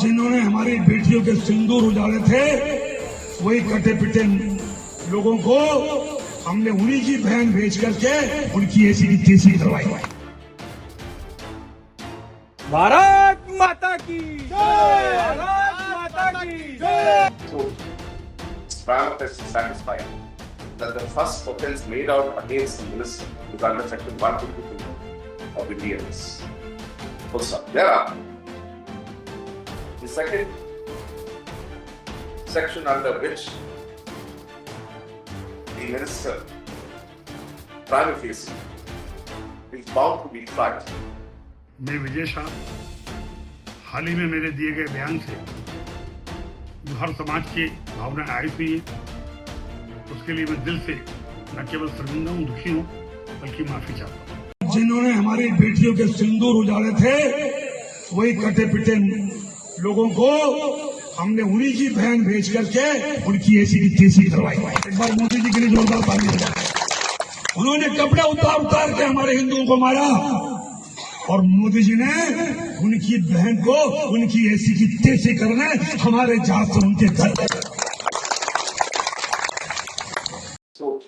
जिन्होंने हमारी बेटियों के सिंदूर उजाड़े थे, वही कटे पिटे लोगों को हमने उन्हीं की बहन भेज करके उनकी ऐसी की तैसी करवाई। भारत माता की जय, भारत माता की जय। So, Spramak is satisfied that the first offence made out against the minister is under section 152 of the BNS. Full stop. Thereafter, the second section under which the minister prima facie is bound to be tried. मैं विजय शाह हाल ही में मेरे दिए गए बयान से जो हर समाज की भावना आई हुई है, उसके लिए मैं दिल से न केवल शर्मिंदा हूँ, दुखी हूँ, बल्कि माफी चाहता हूँ। जिन्होंने हमारी बेटियों के सिंदूर उजाड़े थे, वही कटे पिटे लोगों को हमने उन्हीं की बहन भेज करके उनकी ऐसी की तैसी करवाई। एक बार मोदी जी के लिए जोरदार ताली बजाएं। उन्होंने कपड़े उतार उतार के हमारे हिंदुओं को मारा और मोदी जी ने उनकी बहन को उनकी ऐसी की तैसी करने हमारे जहाज से उनके घर। So,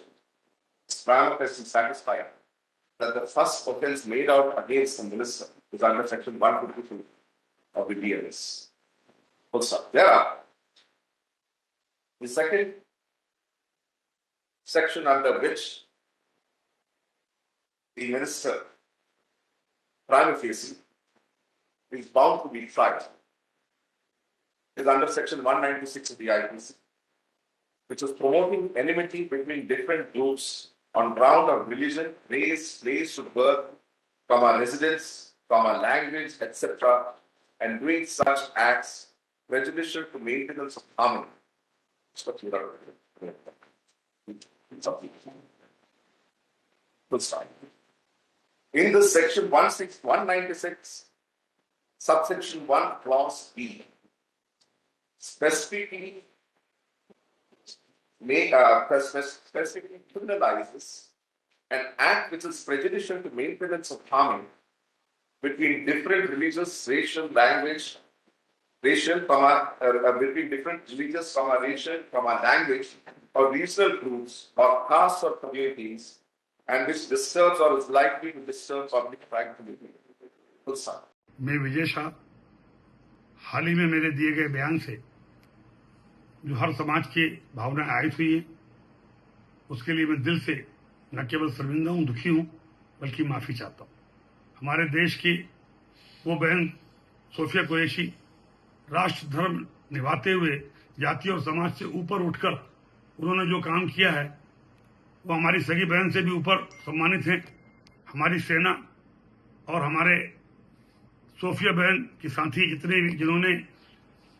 Spramak is satisfied that the first offence made out against the minister is under section 152 of the BNS. Full stop. Thereafter, the second section under which the minister prima facie is bound to be tried is under section 196 of the IPC, which is promoting enmity between different groups on ground of religion, race, place of birth, residence, language, etc., and doing such acts prejudicial to maintenance of harmony. Full stop. In this section 196, subsection 1, clause B, specifically criminalizes an act which is prejudicial to maintenance of harmony between different religious, racial, language, between different religious, racial, language, or regional groups, or castes or communities, and which disturbs or is likely to disturb public tranquility. Full stop. मैं विजय शाह हाल ही में मेरे दिए गए बयान से जो हर समाज की भावना आई हुई है, उसके लिए मैं दिल से न केवल शर्मिंदा हूँ, दुखी हूँ, बल्कि माफी चाहता हूँ। हमारे देश की वो बहन सोफिया कुरैशी राष्ट्र धर्म निभाते हुए जाति और समाज से ऊपर उठकर उन्होंने जो काम किया है, वो हमारी सगी बहन से भी ऊपर सम्मानित हैं। हमारी सेना और हमारे सोफिया बहन की साथी जितने भी जिन्होंने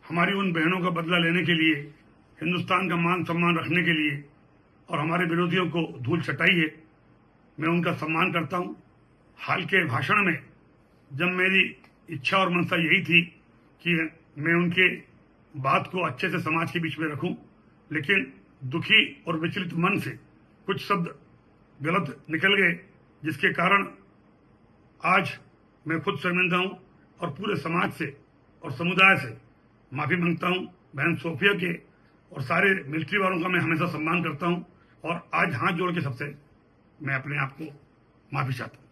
हमारी उन बहनों का बदला लेने के लिए, हिंदुस्तान का मान सम्मान रखने के लिए और हमारे विरोधियों को धूल चटाई है, मैं उनका सम्मान करता हूं। हाल के भाषण में जब मेरी इच्छा और मनसा यही थी कि मैं उनके बात को अच्छे से समाज के बीच में रखूं, लेकिन दुखी और विचलित मन से कुछ शब्द गलत निकल गए, जिसके कारण आज मैं खुद शर्मिंदा हूं और पूरे समाज से और समुदाय से माफी मांगता हूं। बहन सोफिया के और सारे मिलिट्री वालों का मैं हमेशा सम्मान करता हूं और आज हाथ जोड़ के सबसे मैं अपने आप को माफी चाहता हूं।